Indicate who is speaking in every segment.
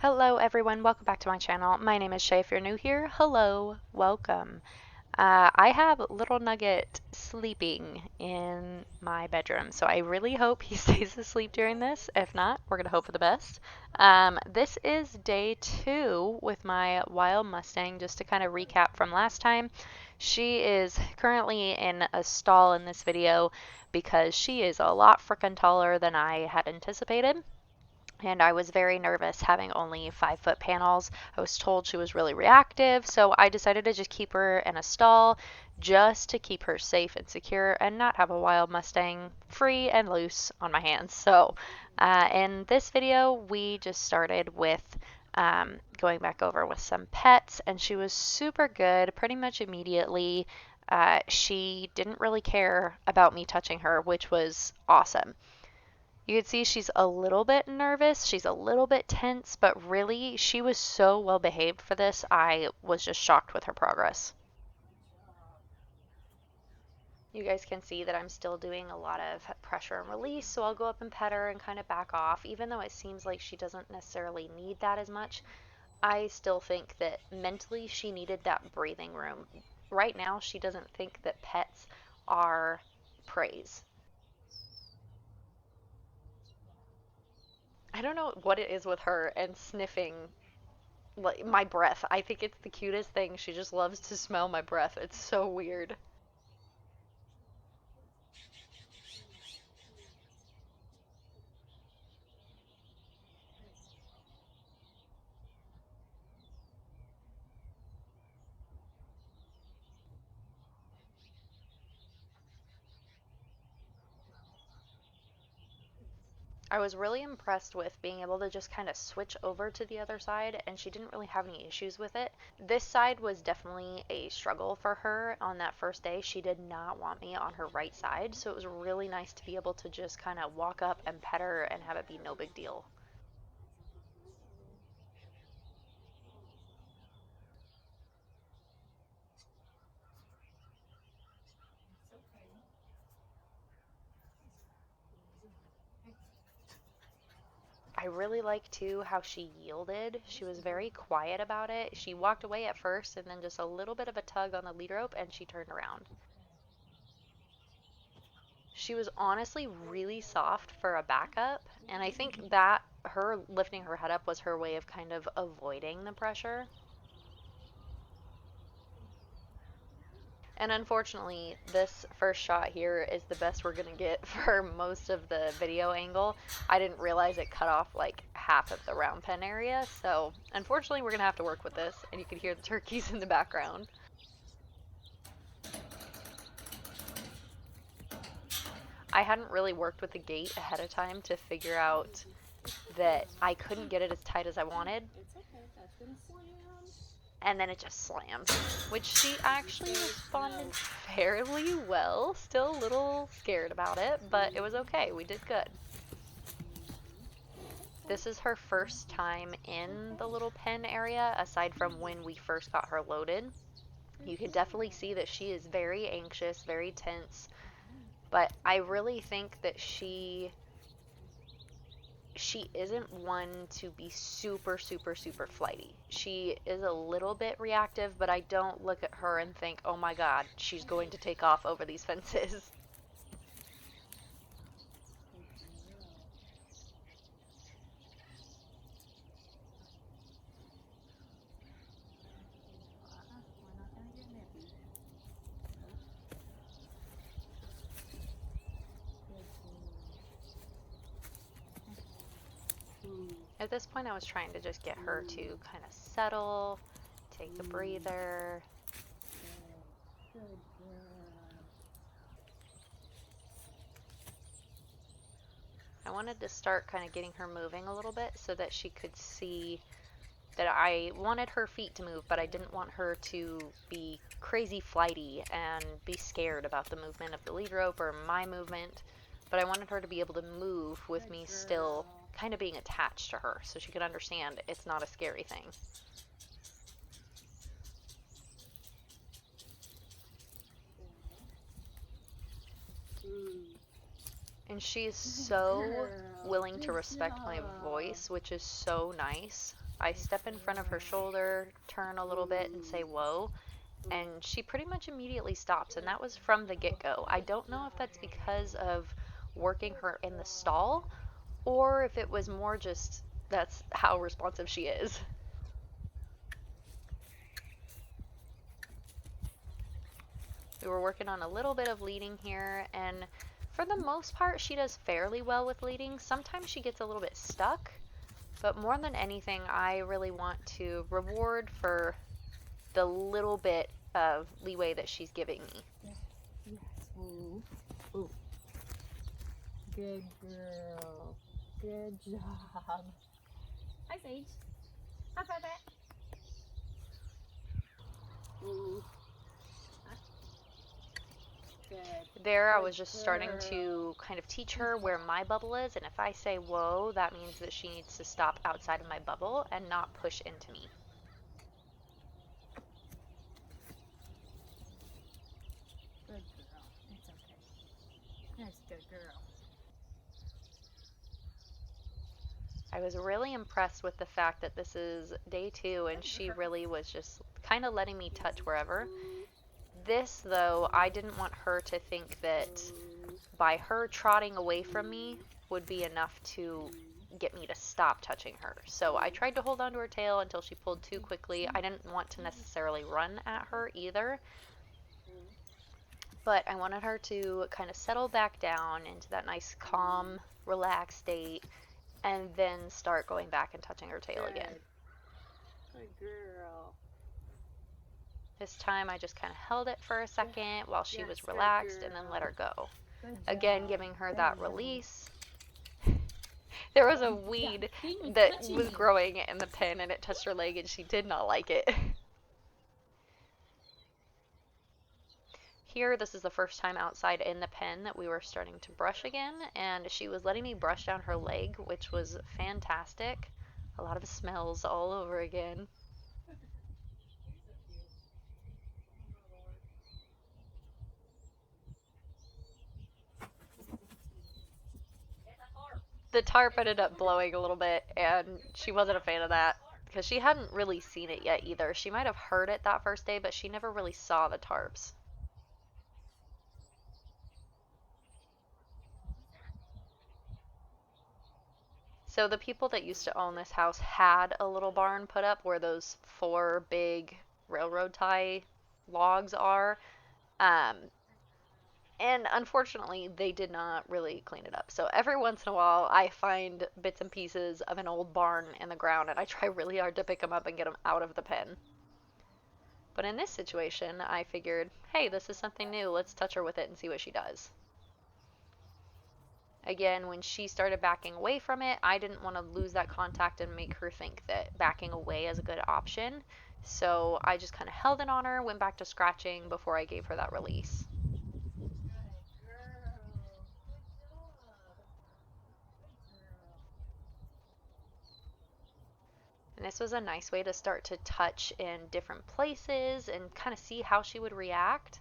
Speaker 1: Hello everyone, welcome back to my channel. My name is Shay. If you're new here, hello, welcome. I have Little Nugget sleeping in my bedroom, so I really hope he stays asleep during this. If not, we're gonna hope for the best. This is day 2 with my wild Mustang, just to kind of recap from last time. She is currently in a stall in this video because she is a lot frickin' taller than I had anticipated. And I was very nervous having only 5-foot panels. I was told she was really reactive, so I decided to just keep her in a stall just to keep her safe and secure and not have a wild Mustang free and loose on my hands. So in this video, we just started with going back over with some pets, and she was super good pretty much immediately. She didn't really care about me touching her, which was awesome. You can see she's a little bit nervous, she's a little bit tense, but really she was so well behaved for this. I was just shocked with her progress. You guys can see that I'm still doing a lot of pressure and release, so I'll go up and pet her and kind of back off. Even though it seems like she doesn't necessarily need that as much, I still think that mentally she needed that breathing room. Right now, she doesn't think that pets are praise. I don't know what it is with her and sniffing like my breath. I think it's the cutest thing. She just loves to smell my breath. It's so weird. I was really impressed with being able to just kind of switch over to the other side, and she didn't really have any issues with it. This side was definitely a struggle for her on that first day. She did not want me on her right side, so it was really nice to be able to just kind of walk up and pet her and have it be no big deal. I really like too how she yielded. She was very quiet about it. She walked away at first and then just a little bit of a tug on the lead rope and she turned around. She was honestly really soft for a backup, and I think that her lifting her head up was her way of kind of avoiding the pressure. And unfortunately, this first shot here is the best we're gonna get for most of the video angle. I didn't realize it cut off like half of the round pen area, so unfortunately we're gonna have to work with this, and you can hear the turkeys in the background. I hadn't really worked with the gate ahead of time to figure out that I couldn't get it as tight as I wanted. And then it just slammed, which she actually responded fairly well. Still a little scared about it, but it was okay. We did good. This is her first time in the little pen area, aside from when we first got her loaded. You can definitely see that she is very anxious, very tense, but I really think that she isn't one to be super flighty. She is a little bit reactive, but I don't look at her and think, oh my god, she's going to take off over these fences. At this point I was trying to just get her to kind of settle, take a breather. I wanted to start kind of getting her moving a little bit so that she could see that I wanted her feet to move, but I didn't want her to be crazy flighty and be scared about the movement of the lead rope or my movement, but I wanted her to be able to move with me still kind of being attached to her so she could understand it's not a scary thing. And she's so willing to respect my voice, which is so nice. I step in front of her shoulder, turn a little bit, and say, whoa. And she pretty much immediately stops. And that was from the get go. I don't know if that's because of working her in the stall or if it was more just that's how responsive she is. We were working on a little bit of leading here, and for the most part, she does fairly well with leading. Sometimes she gets a little bit stuck, but more than anything, I really want to reward for the little bit of leeway that she's giving me.
Speaker 2: Yes. Ooh. Ooh. Good girl. Good job. Hi, Sage. High five that. Ooh. Good.
Speaker 1: There, I was just starting to kind of teach her where my bubble is, and if I say whoa, that means that she needs to stop outside of my bubble and not push into me.
Speaker 2: Good girl. It's okay. That's a good girl.
Speaker 1: I was really impressed with the fact that this is day 2 and she really was just kind of letting me touch wherever. This, though, I didn't want her to think that by her trotting away from me would be enough to get me to stop touching her. So I tried to hold onto her tail until she pulled too quickly. I didn't want to necessarily run at her either, but I wanted her to kind of settle back down into that nice, calm, relaxed state and then start going back and touching her tail again.
Speaker 2: Good girl.
Speaker 1: This time I just kind of held it for a second while she was relaxed and then let her go. Again, giving her that release. There was a weed that was growing in the pen and it touched her leg and she did not like it. Here, this is the first time outside in the pen that we were starting to brush again, and she was letting me brush down her leg, which was fantastic. A lot of smells all over again. The tarp ended up blowing a little bit, and she wasn't a fan of that because she hadn't really seen it yet either. She might have heard it that first day, but she never really saw the tarps. So the people that used to own this house had a little barn put up where those 4 big railroad tie logs are. And unfortunately, they did not really clean it up. So every once in a while, I find bits and pieces of an old barn in the ground, and I try really hard to pick them up and get them out of the pen. But in this situation, I figured, hey, this is something new. Let's touch her with it and see what she does. Again, when she started backing away from it, I didn't want to lose that contact and make her think that backing away is a good option. So I just kind of held it on her, went back to scratching before I gave her that release. And this was a nice way to start to touch in different places and kind of see how she would react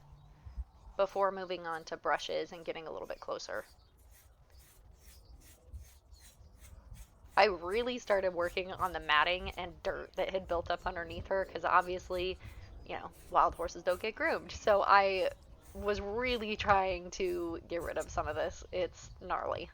Speaker 1: before moving on to brushes and getting a little bit closer. I really started working on the matting and dirt that had built up underneath her because obviously, wild horses don't get groomed. So I was really trying to get rid of some of this. It's gnarly.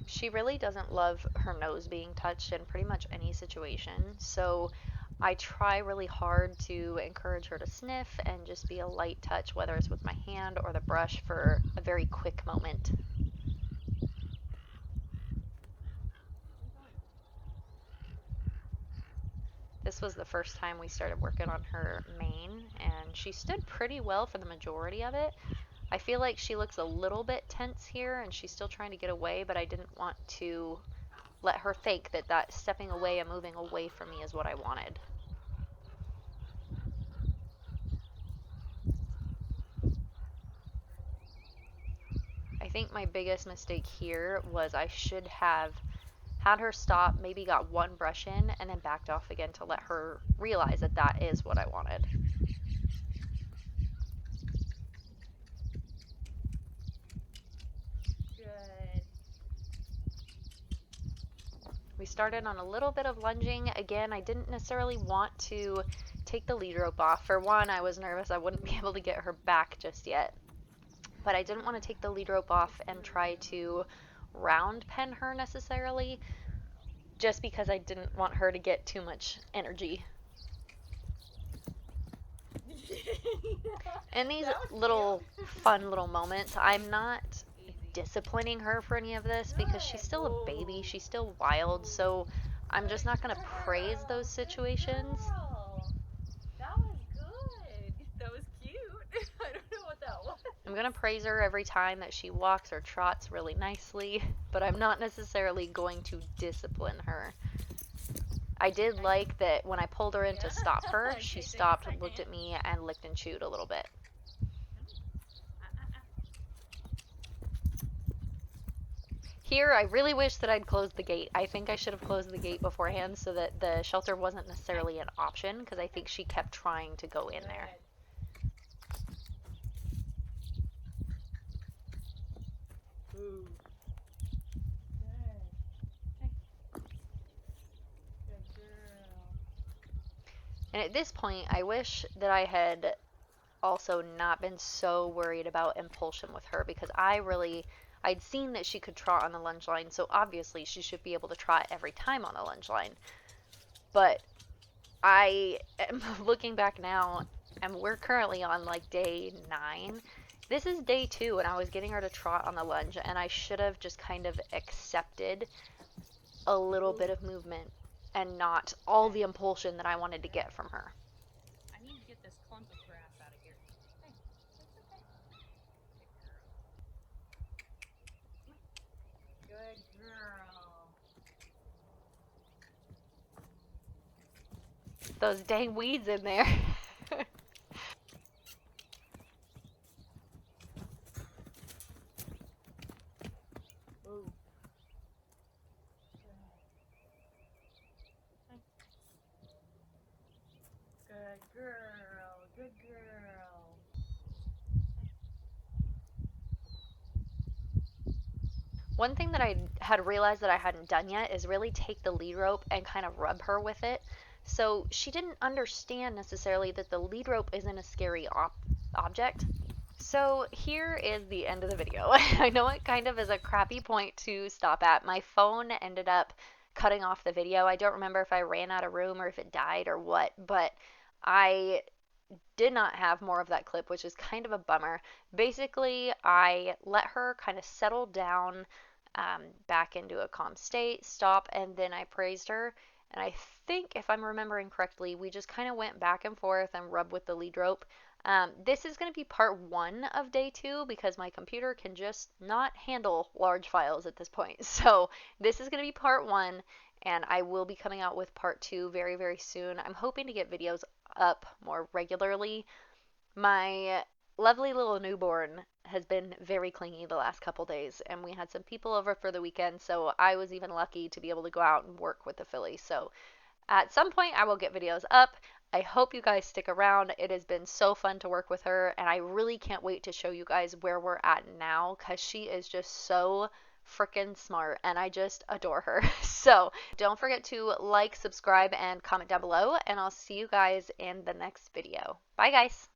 Speaker 1: She really doesn't love her nose being touched in pretty much any situation, so I try really hard to encourage her to sniff and just be a light touch, whether it's with my hand or the brush, for a very quick moment. This was the first time we started working on her mane, and she stood pretty well for the majority of it. I feel like she looks a little bit tense here and she's still trying to get away, but I didn't want to let her think that stepping away and moving away from me is what I wanted. think my biggest mistake here was I should have had her stop, maybe got one brush in, and then backed off again to let her realize that that is what I wanted.
Speaker 2: Good.
Speaker 1: We started on a little bit of lunging. Again, I didn't necessarily want to take the lead rope off. For one, I was nervous I wouldn't be able to get her back just yet. But I didn't want to take the lead rope off and try to round pen her necessarily, just because I didn't want her to get too much energy. In these little fun little moments, I'm not disciplining her for any of this because she's still a baby, she's still wild, so I'm just not going to praise those situations.
Speaker 2: Girl, that was good. That was cute. I don't know what that was.
Speaker 1: I'm going to praise her every time that she walks or trots really nicely, but I'm not necessarily going to discipline her. I did like that when I pulled her in to stop her, she stopped, looked at me, and licked and chewed a little bit. Here, I really wish that I'd closed the gate. I think I should have closed the gate beforehand so that the shelter wasn't necessarily an option, because I think she kept trying to go in there.
Speaker 2: Ooh. Good girl.
Speaker 1: And at this point, I wish that I had also not been so worried about impulsion with her, because I'd seen that she could trot on the lunge line, so obviously she should be able to trot every time on the lunge line. But I am looking back now, and we're currently on like day 9. This is day 2, and I was getting her to trot on the lunge, and I should have just kind of accepted a little bit of movement and not all the impulsion that I wanted to get from her.
Speaker 2: I need to get this clump of grass out of here. Hey, it's okay. Good girl.
Speaker 1: Those dang weeds in there.
Speaker 2: Ooh. Good girl. Good girl.
Speaker 1: One thing that I had realized that I hadn't done yet is really take the lead rope and kind of rub her with it. So she didn't understand necessarily that the lead rope isn't a scary object. So here is the end of the video. I know it kind of is a crappy point to stop at. My phone ended up cutting off the video. I don't remember if I ran out of room or if it died or what, but I did not have more of that clip, which is kind of a bummer. Basically, I let her kind of settle down back into a calm state, stop, and then I praised her. And I think, if I'm remembering correctly, we just kind of went back and forth and rubbed with the lead rope. This is going to be part 1 of day 2 because my computer can just not handle large files at this point. So this is going to be part 1, and I will be coming out with part 2 very, very soon. I'm hoping to get videos up more regularly. My lovely little newborn has been very clingy the last couple days, and we had some people over for the weekend, so I was even lucky to be able to go out and work with the filly. So at some point, I will get videos up. I hope you guys stick around. It has been so fun to work with her, and I really can't wait to show you guys where we're at now, because she is just so freaking smart, and I just adore her. So don't forget to like, subscribe, and comment down below, and I'll see you guys in the next video. Bye, guys.